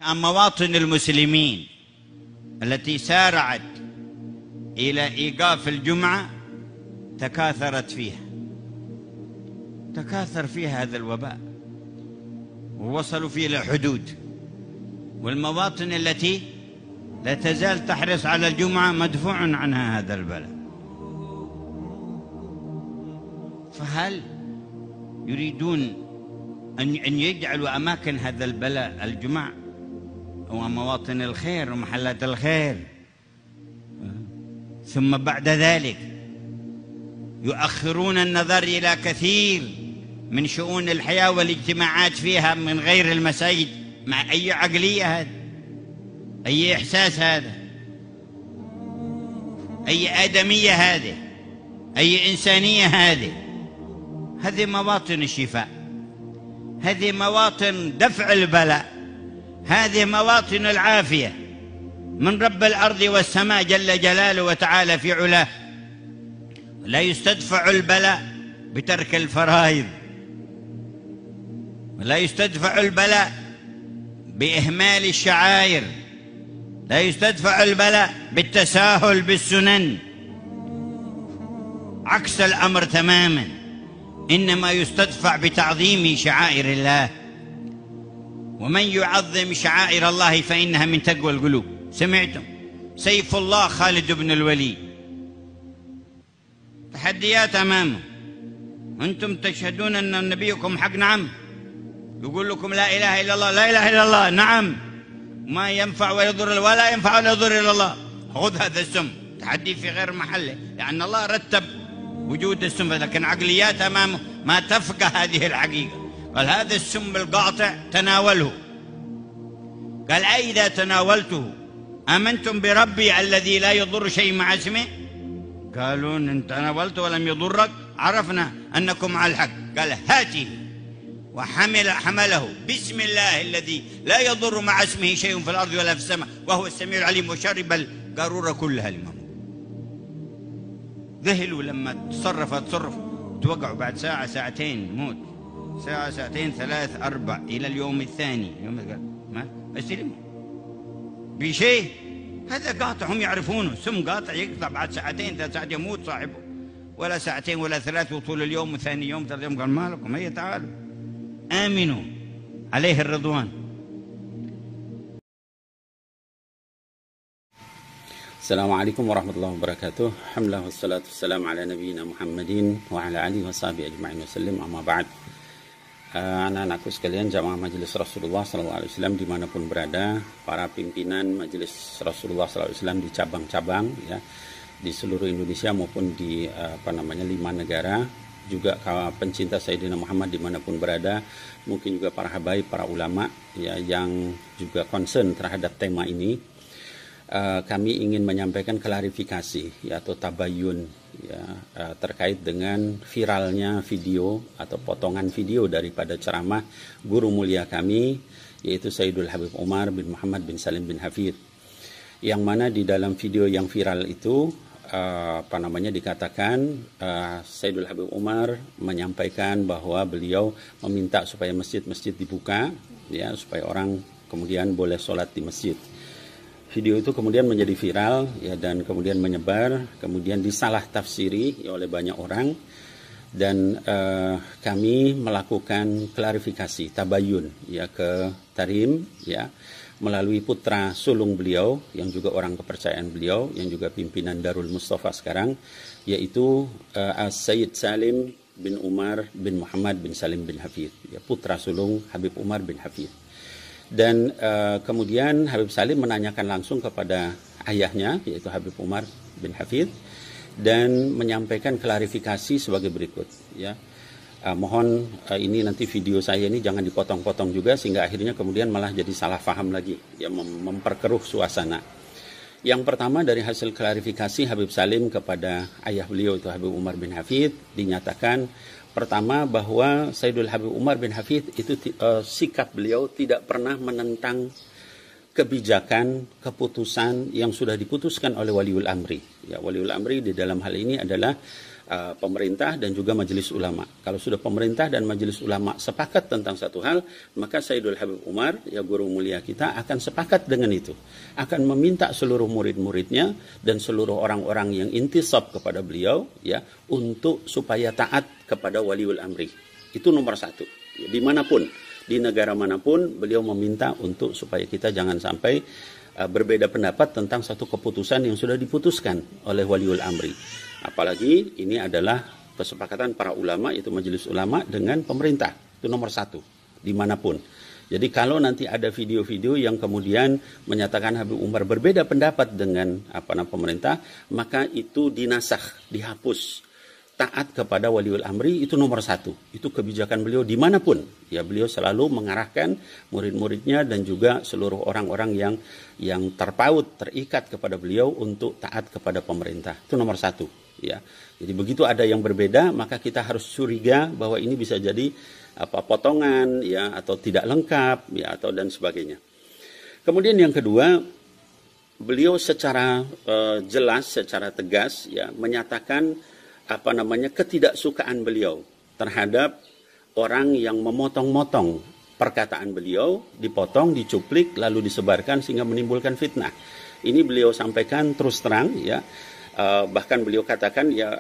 مواطن المسلمين التي سارعت إلى إيقاف الجمعة تكاثر فيها هذا الوباء ووصلوا فيه إلى حدود، والمواطن التي لا تزال تحرص على الجمعة مدفوع عنها هذا البلاء. فهل يريدون أن يجعلوا أماكن هذا البلاء الجمع ومواطن الخير ومحلات الخير، ثم بعد ذلك يؤخرون النظر إلى كثير من شؤون الحياة والاجتماعات فيها من غير المساجد؟ مع أي عقلية هذا؟ أي إحساس هذا؟ أي آدمية هذه؟ أي إنسانية هذه؟ هذه مواطن الشفاء، هذه مواطن دفع البلاء، هذه مواطن العافية من رب الأرض والسماء جل جلاله وتعالى في علاه. لا يستدفع البلاء بترك الفرائض، ولا يستدفع البلاء بإهمال الشعائر، لا يستدفع البلاء بالتساهل بالسنن، عكس الأمر تماما. إنما يستدفع بتعظيم شعائر الله، ومن يعظم شعائر الله فإنها من تقوى القلوب. سمعتم؟ سيف الله خالد بن الوليد، تحديات أمامه، أنتم تشهدون أن نبيكم حق؟ نعم. يقول لكم لا إله إلا الله، لا إله إلا الله، نعم. ما ينفع ولا يضر، ولا ينفع ولا يضر إلا الله. خذ هذا السم، تحدي في غير محله، لأن الله رتب وجود السم، لكن عقليات أمامه ما تفقه هذه الحقيقة. قال هذا السم القاطع تناوله. قال أئذا تناولته آمنتم بربي الذي لا يضر شيء مع اسمه؟ قالوا إن تناولته ولم يضرك عرفنا أنكم على الحق. قال هاته، وحمله بسم الله الذي لا يضر مع اسمه شيء في الأرض ولا في السماء وهو السميع العليم، وشرب القارورة كلها الإمام. ذهلوا لما تصرف توقعوا بعد ساعة ساعتين موت، ساعة ساعتين ثلاث أربع إلى اليوم الثاني. يوم ما استلم بشيء، هذا قاطع هم يعرفونه، سم قاطع يقطع بعد ساعتين ثلاث ساعات يموت صاحبه، ولا ساعتين ولا ثلاث، وطول اليوم وثاني يوم ثالث يوم. قال ما لكم، هيا تعالوا آمنوا عليه الرضوان. السلام عليكم ورحمة الله وبركاته. الحمد والصلاة والسلام على نبينا محمد وعلى آله وصحبه أجمعين وسلم. Amma ba'd. Anak-anakku sekalian, jamaah Majelis Rasulullah SAW dimanapun berada, para pimpinan Majelis Rasulullah SAW di cabang-cabang ya, di seluruh Indonesia maupun di 5 negara, juga pencinta Sayyidina Muhammad dimanapun berada, mungkin juga para habaib, para ulama ya, yang juga concern terhadap tema ini. Kami ingin menyampaikan klarifikasi ya, atau tabayun ya, terkait dengan viralnya video atau potongan video daripada ceramah guru mulia kami, yaitu Sayyidul Habib Umar bin Muhammad bin Salim bin Hafid, yang mana di dalam video yang viral itu dikatakan Sayyidul Habib Umar menyampaikan bahwa beliau meminta supaya masjid-masjid dibuka ya, supaya orang kemudian boleh sholat di masjid. Video itu kemudian menjadi viral ya, dan kemudian menyebar, kemudian disalah tafsiri ya, oleh banyak orang, dan kami melakukan klarifikasi tabayun ya ke Tarim ya, melalui putra sulung beliau yang juga orang kepercayaan beliau, yang juga pimpinan Darul Mustafa sekarang, yaitu Sayyid Salim bin Umar bin Muhammad bin Salim bin Hafid ya, putra sulung Habib Umar bin Hafid. Dan kemudian Habib Salim menanyakan langsung kepada ayahnya, yaitu Habib Umar bin Hafid, dan menyampaikan klarifikasi sebagai berikut ya. Mohon ini nanti video saya ini jangan dipotong-potong juga, sehingga akhirnya kemudian malah jadi salah paham lagi ya, memperkeruh suasana. Yang pertama, dari hasil klarifikasi Habib Salim kepada ayah beliau, itu Habib Umar bin Hafid, dinyatakan pertama bahwa Sayyidul Habib Umar bin Hafid itu sikap beliau tidak pernah menentang kebijakan, keputusan yang sudah diputuskan oleh Waliul Amri. Ya, Waliul Amri di dalam hal ini adalah pemerintah dan juga majelis ulama. Kalau sudah pemerintah dan majelis ulama sepakat tentang satu hal, maka Sayyidul Habib Umar, ya guru mulia kita, akan sepakat dengan itu. Akan meminta seluruh murid-muridnya dan seluruh orang-orang yang intisab kepada beliau, ya, untuk supaya taat kepada waliul amri. Itu nomor satu. Ya, dimanapun, di negara manapun, beliau meminta untuk supaya kita jangan sampai berbeda pendapat tentang satu keputusan yang sudah diputuskan oleh waliul amri. Apalagi ini adalah kesepakatan para ulama, yaitu majelis ulama dengan pemerintah. Itu nomor satu, dimanapun. Jadi kalau nanti ada video-video yang kemudian menyatakan Habib Umar berbeda pendapat dengan pemerintah, maka itu dinasakh, dihapus. Taat kepada waliul amri itu nomor satu. Itu kebijakan beliau dimanapun. Ya, beliau selalu mengarahkan murid-muridnya dan juga seluruh orang-orang yang terpaut, terikat kepada beliau untuk taat kepada pemerintah. Itu nomor satu. Ya, jadi begitu ada yang berbeda, maka kita harus curiga bahwa ini bisa jadi potongan, ya, atau tidak lengkap, ya, atau dan sebagainya. Kemudian yang kedua, beliau secara jelas, secara tegas, ya, menyatakan ketidaksukaan beliau terhadap orang yang memotong-motong perkataan beliau, dipotong, dicuplik, lalu disebarkan sehingga menimbulkan fitnah. Ini beliau sampaikan terus terang, ya. Bahkan beliau katakan, ya,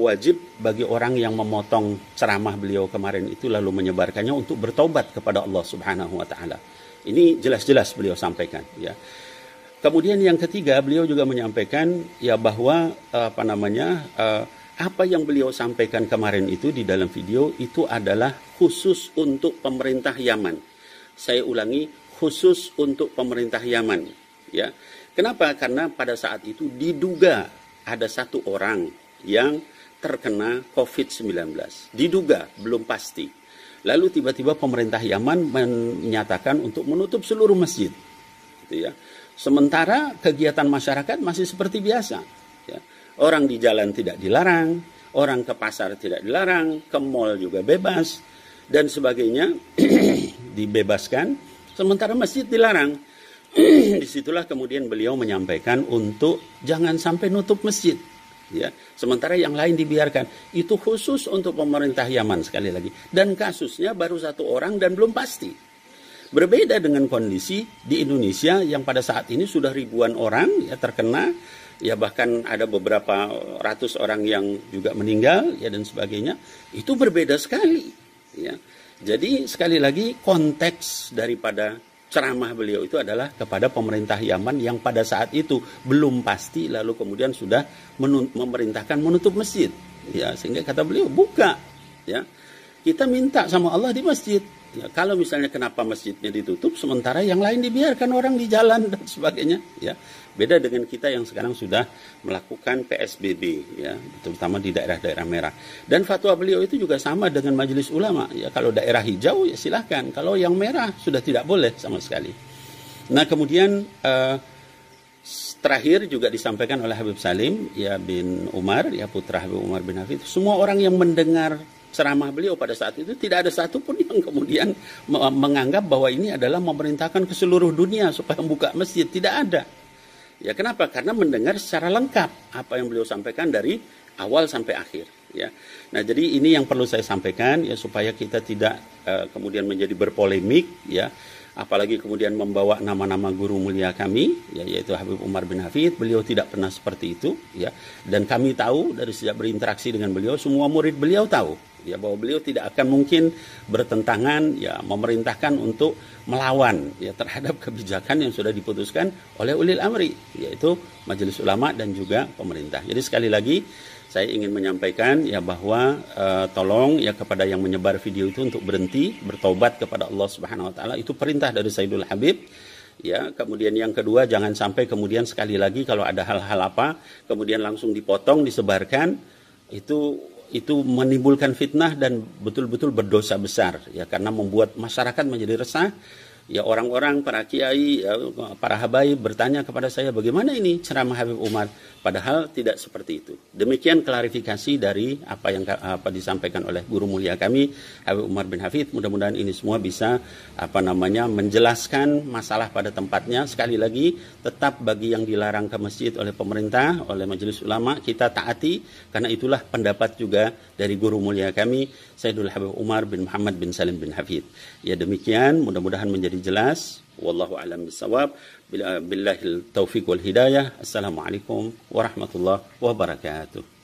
wajib bagi orang yang memotong ceramah beliau kemarin itu lalu menyebarkannya untuk bertobat kepada Allah Subhanahu wa taala. Ini jelas-jelas beliau sampaikan, ya. Kemudian yang ketiga, beliau juga menyampaikan, ya, bahwa apa yang beliau sampaikan kemarin itu di dalam video itu adalah khusus untuk pemerintah Yaman. Saya ulangi, khusus untuk pemerintah Yaman, ya. Kenapa? Karena pada saat itu diduga ada satu orang yang terkena COVID-19. Diduga, belum pasti. Lalu tiba-tiba pemerintah Yaman menyatakan untuk menutup seluruh masjid, gitu, ya. Sementara kegiatan masyarakat masih seperti biasa, ya. Orang di jalan tidak dilarang, orang ke pasar tidak dilarang, ke mal juga bebas, dan sebagainya dibebaskan, sementara masjid dilarang. Disitulah kemudian beliau menyampaikan untuk jangan sampai nutup masjid, ya. Sementara yang lain dibiarkan. Itu khusus untuk pemerintah Yaman, sekali lagi. Dan kasusnya baru satu orang dan belum pasti. Berbeda dengan kondisi di Indonesia yang pada saat ini sudah ribuan orang, ya, terkena. Ya, bahkan ada beberapa ratus orang yang juga meninggal, ya, dan sebagainya. Itu berbeda sekali, ya. Jadi sekali lagi konteks daripada ceramah beliau itu adalah kepada pemerintah Yaman yang pada saat itu belum pasti, lalu kemudian sudah memerintahkan menutup masjid, ya, sehingga kata beliau buka, ya, kita minta sama Allah di masjid. Ya, kalau misalnya kenapa masjidnya ditutup sementara yang lain dibiarkan orang di jalan dan sebagainya, ya. Beda dengan kita yang sekarang sudah melakukan PSBB, ya, terutama di daerah-daerah merah. Dan fatwa beliau itu juga sama dengan majelis ulama, ya. Kalau daerah hijau ya silahkan, kalau yang merah sudah tidak boleh sama sekali. Nah, kemudian terakhir juga disampaikan oleh Habib Salim, ya, bin Umar, ya, putra Habib Umar bin Hafid. Semua orang yang mendengar ceramah beliau pada saat itu tidak ada satupun yang kemudian menganggap bahwa ini adalah memerintahkan ke seluruh dunia supaya membuka masjid. Tidak ada. Ya, kenapa? Karena mendengar secara lengkap apa yang beliau sampaikan dari awal sampai akhir, ya. Nah, jadi ini yang perlu saya sampaikan, ya, supaya kita tidak kemudian menjadi berpolemik, ya. Apalagi kemudian membawa nama-nama guru mulia kami, ya, yaitu Habib Umar bin Hafid. Beliau tidak pernah seperti itu, ya. Dan kami tahu dari sejak berinteraksi dengan beliau, semua murid beliau tahu, ya, bahwa beliau tidak akan mungkin bertentangan, ya, memerintahkan untuk melawan, ya, terhadap kebijakan yang sudah diputuskan oleh ulil amri, yaitu majelis ulama dan juga pemerintah. Jadi sekali lagi saya ingin menyampaikan, ya, bahwa tolong, ya, kepada yang menyebar video itu untuk berhenti, bertobat kepada Allah Subhanahu wa taala. Itu perintah dari Sayyidul Habib, ya. Kemudian yang kedua, jangan sampai kemudian sekali lagi kalau ada hal-hal apa kemudian langsung dipotong, disebarkan, itu menimbulkan fitnah dan betul-betul berdosa besar, ya, karena membuat masyarakat menjadi resah, Ya orang-orang, para kiai, para habaib bertanya kepada saya, bagaimana ini ceramah Habib Umar? Padahal tidak seperti itu. Demikian klarifikasi dari apa yang disampaikan oleh guru mulia kami, Habib Umar bin Hafidh. Mudah-mudahan ini semua bisa menjelaskan masalah pada tempatnya. Sekali lagi, tetap bagi yang dilarang ke masjid oleh pemerintah, oleh majelis ulama, kita taati, karena itulah pendapat juga dari guru mulia kami, Sayyidul Habib Umar bin Muhammad bin Salim bin Hafidh. Ya demikian, mudah-mudahan menjadi jelas. Wallahu a'lam bishawab. Billahil taufiq wal hidayah. Assalamualaikum warahmatullahi wabarakatuh.